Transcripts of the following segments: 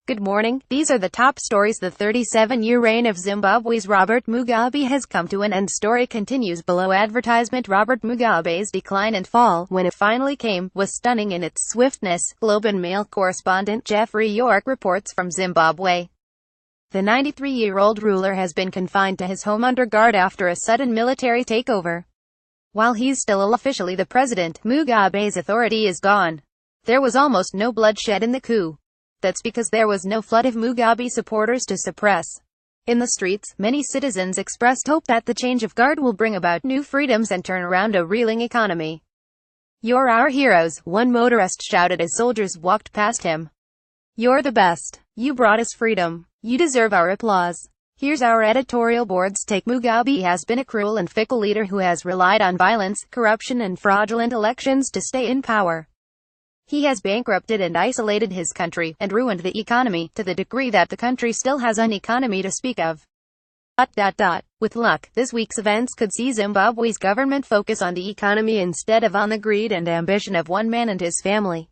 Good morning. These are the top stories. The 37-year reign of Zimbabwe's Robert Mugabe has come to an end. Story continues below. Advertisement. Robert Mugabe's decline and fall, when it finally came, was stunning in its swiftness. Globe and Mail correspondent Geoffrey York reports from Zimbabwe. The 93-year-old ruler has been confined to his home under guard after a sudden military takeover. While he's still officially the president, Mugabe's authority is gone. There was almost no bloodshed in the coup. That's because there was no flood of Mugabe supporters to suppress. In the streets, many citizens expressed hope that the change of guard will bring about new freedoms and turn around a reeling economy. "You're our heroes," one motorist shouted as soldiers walked past him. "You're the best. You brought us freedom. You deserve our applause." Here's our editorial board's take. Mugabe has been a cruel and fickle leader who has relied on violence, corruption and fraudulent elections to stay in power. He has bankrupted and isolated his country, and ruined the economy, to the degree that the country still has an economy to speak of. With luck, this week's events could see Zimbabwe's government focus on the economy instead of on the greed and ambition of one man and his family.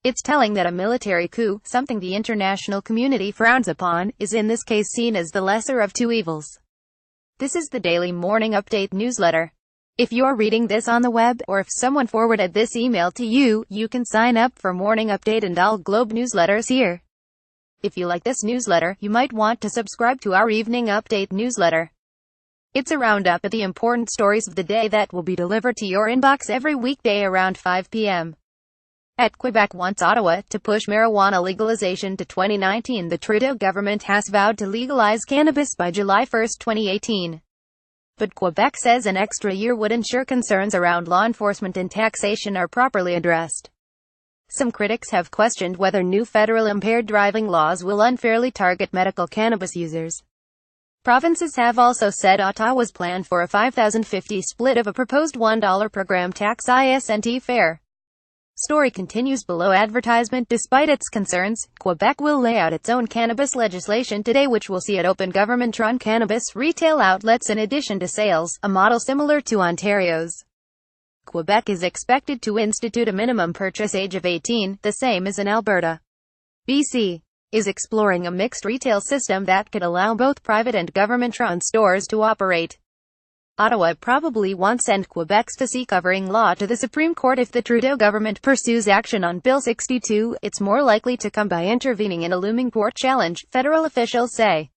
It's telling that a military coup, something the international community frowns upon, is in this case seen as the lesser of two evils. This is the Daily Morning Update newsletter. If you're reading this on the web, or if someone forwarded this email to you, you can sign up for Morning Update and all Globe newsletters here. If you like this newsletter, you might want to subscribe to our Evening Update newsletter. It's a roundup of the important stories of the day that will be delivered to your inbox every weekday around 5 p.m. Quebec wants Ottawa to push marijuana legalization to 2019. The Trudeau government has vowed to legalize cannabis by July 1, 2018. But Quebec says an extra year would ensure concerns around law enforcement and taxation are properly addressed. Some critics have questioned whether new federal impaired driving laws will unfairly target medical cannabis users. Provinces have also said Ottawa's plan for a 5,050 split of a proposed $1 per gram tax isn't fair. Story continues below. Advertisement. Despite its concerns, Quebec will lay out its own cannabis legislation today, which will see it open government-run cannabis retail outlets in addition to sales, a model similar to Ontario's. Quebec is expected to institute a minimum purchase age of 18, the same as in Alberta. BC is exploring a mixed retail system that could allow both private and government-run stores to operate. Ottawa probably won't send Quebec's fee-covering law to the Supreme Court if the Trudeau government pursues action on Bill 62. It's more likely to come by intervening in a looming court challenge, federal officials say.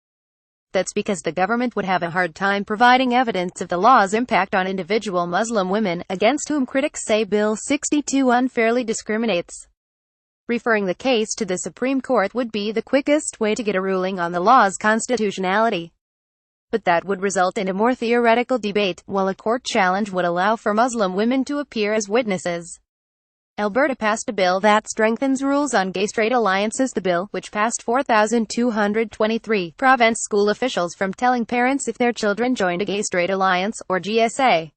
That's because the government would have a hard time providing evidence of the law's impact on individual Muslim women, against whom critics say Bill 62 unfairly discriminates. Referring the case to the Supreme Court would be the quickest way to get a ruling on the law's constitutionality. But that would result in a more theoretical debate, while a court challenge would allow for Muslim women to appear as witnesses. Alberta passed a bill that strengthens rules on gay-straight alliances. The bill, which passed 4,223, prevents school officials from telling parents if their children joined a gay-straight alliance, or GSA.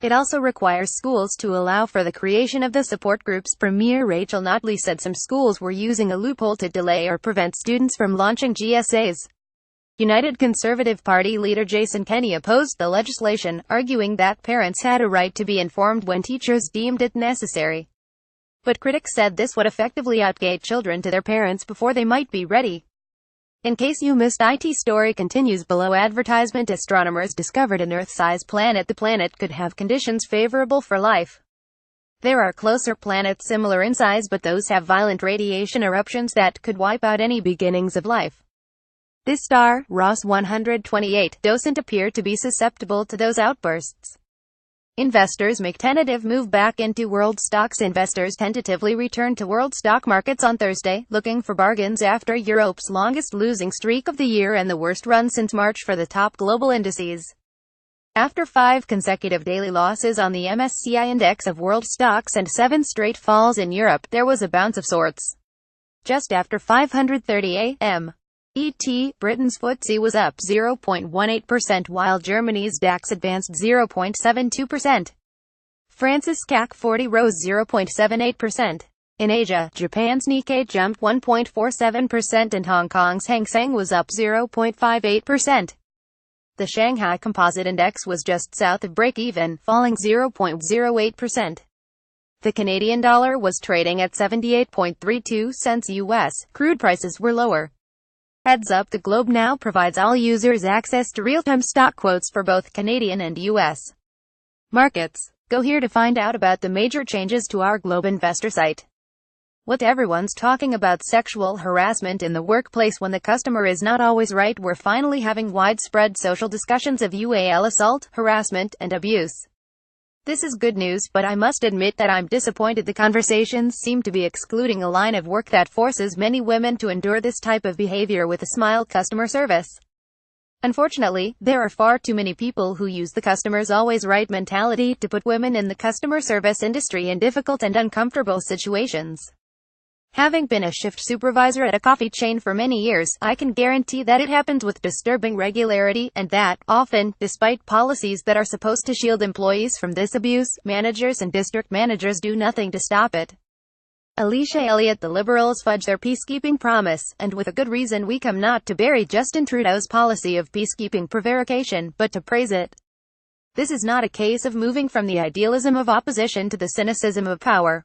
It also requires schools to allow for the creation of the support groups. Premier Rachel Notley said some schools were using a loophole to delay or prevent students from launching GSAs. United Conservative Party leader Jason Kenney opposed the legislation, arguing that parents had a right to be informed when teachers deemed it necessary. But critics said this would effectively outgate children to their parents before they might be ready. In case you missed, IT story continues below. Advertisement. Astronomers discovered an Earth-sized planet. The planet could have conditions favorable for life. There are closer planets similar in size, but those have violent radiation eruptions that could wipe out any beginnings of life. This star, Ross 128, doesn't appear to be susceptible to those outbursts. Investors make tentative move back into world stocks. Investors tentatively returned to world stock markets on Thursday, looking for bargains after Europe's longest losing streak of the year and the worst run since March for the top global indices. After 5 consecutive daily losses on the MSCI index of world stocks and 7 straight falls in Europe, there was a bounce of sorts. Just after 5:30 a.m. ET, Britain's FTSE was up 0.18%, while Germany's DAX advanced 0.72%. France's CAC 40 rose 0.78%. In Asia, Japan's Nikkei jumped 1.47% and Hong Kong's Hang Seng was up 0.58%. The Shanghai Composite Index was just south of break-even, falling 0.08%. The Canadian dollar was trading at 78.32 cents US. Crude prices were lower. Heads Up, the Globe now provides all users access to real-time stock quotes for both Canadian and US markets. Go here to find out about the major changes to our Globe investor site. What everyone's talking about: sexual harassment in the workplace when the customer is not always right. We're finally having widespread social discussions of UAL assault, harassment, and abuse. This is good news, but I must admit that I'm disappointed the conversations seem to be excluding a line of work that forces many women to endure this type of behavior with a smile: customer service. Unfortunately, there are far too many people who use the customer's always right mentality to put women in the customer service industry in difficult and uncomfortable situations. Having been a shift supervisor at a coffee chain for many years, I can guarantee that it happens with disturbing regularity, and that, often, despite policies that are supposed to shield employees from this abuse, managers and district managers do nothing to stop it. Alicia Elliott: the Liberals fudge their peacekeeping promise, and with a good reason. We come not to bury Justin Trudeau's policy of peacekeeping prevarication, but to praise it. This is not a case of moving from the idealism of opposition to the cynicism of power.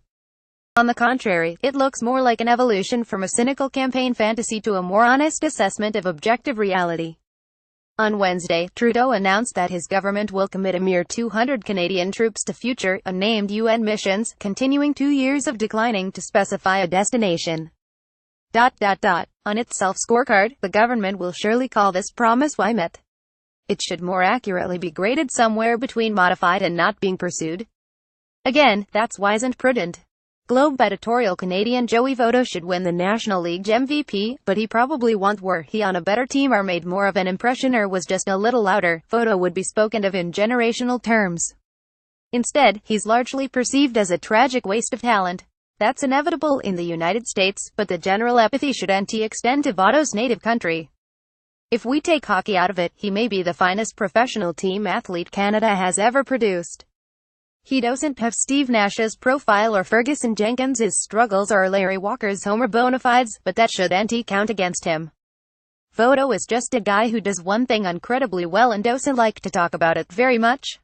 On the contrary, it looks more like an evolution from a cynical campaign fantasy to a more honest assessment of objective reality. On Wednesday, Trudeau announced that his government will commit a mere 200 Canadian troops to future, unnamed UN missions, continuing 2 years of declining to specify a destination. On its self-scorecard, the government will surely call this promise met. It should more accurately be graded somewhere between modified and not being pursued. Again, that's wise and prudent. Globe editorial: Canadian Joey Votto should win the National League MVP, but he probably won't. Were he on a better team or made more of an impression or was just a little louder, Votto would be spoken of in generational terms. Instead, he's largely perceived as a tragic waste of talent. That's inevitable in the United States, but the general epithet should extend to Votto's native country. If we take hockey out of it, he may be the finest professional team athlete Canada has ever produced. He doesn't have Steve Nash's profile or Ferguson Jenkins's struggles or Larry Walker's homer bona fides, but that should count against him. Votto is just a guy who does one thing incredibly well and doesn't like to talk about it very much.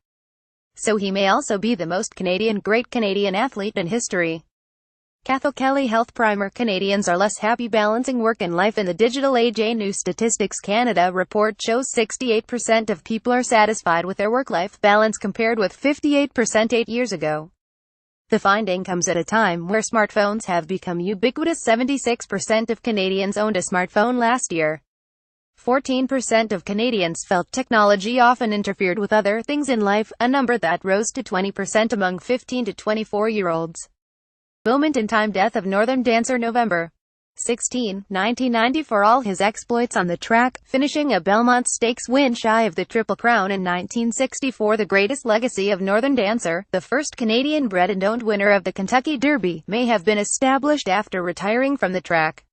So he may also be the most great Canadian athlete in history. Cathal Kelly Health Primer: Canadians are less happy balancing work and life in the digital age. A new Statistics Canada report shows 68% of people are satisfied with their work-life balance compared with 58% 8 years ago. The finding comes at a time where smartphones have become ubiquitous. 76% of Canadians owned a smartphone last year. 14% of Canadians felt technology often interfered with other things in life, a number that rose to 20% among 15 to 24-year-olds. Moment in time: death of Northern dancer November 16, 1990. For all his exploits on the track, finishing a Belmont Stakes win shy of the Triple Crown in 1964, the greatest legacy of Northern dancer, the first Canadian bred and owned winner of the Kentucky Derby, may have been established after retiring from the track.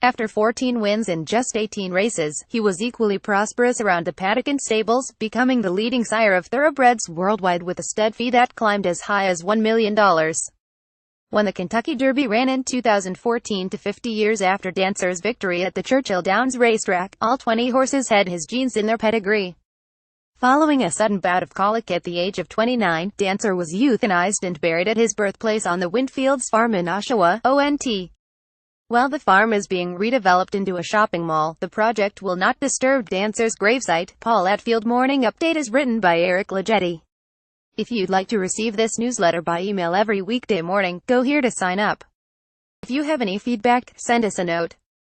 After 14 wins in just 18 races, he was equally prosperous around the paddock and stables, becoming the leading sire of thoroughbreds worldwide with a stud fee that climbed as high as $1 million. When the Kentucky Derby ran in 2014, to 50 years after Dancer's victory at the Churchill Downs racetrack, all 20 horses had his genes in their pedigree. Following a sudden bout of colic at the age of 29, Dancer was euthanized and buried at his birthplace on the Windfields farm in Oshawa, ONT. While the farm is being redeveloped into a shopping mall, the project will not disturb Dancer's gravesite. Paul Atfield Morning Update is written by Eric Leggetti. If you'd like to receive this newsletter by email every weekday morning, go here to sign up. If you have any feedback, send us a note.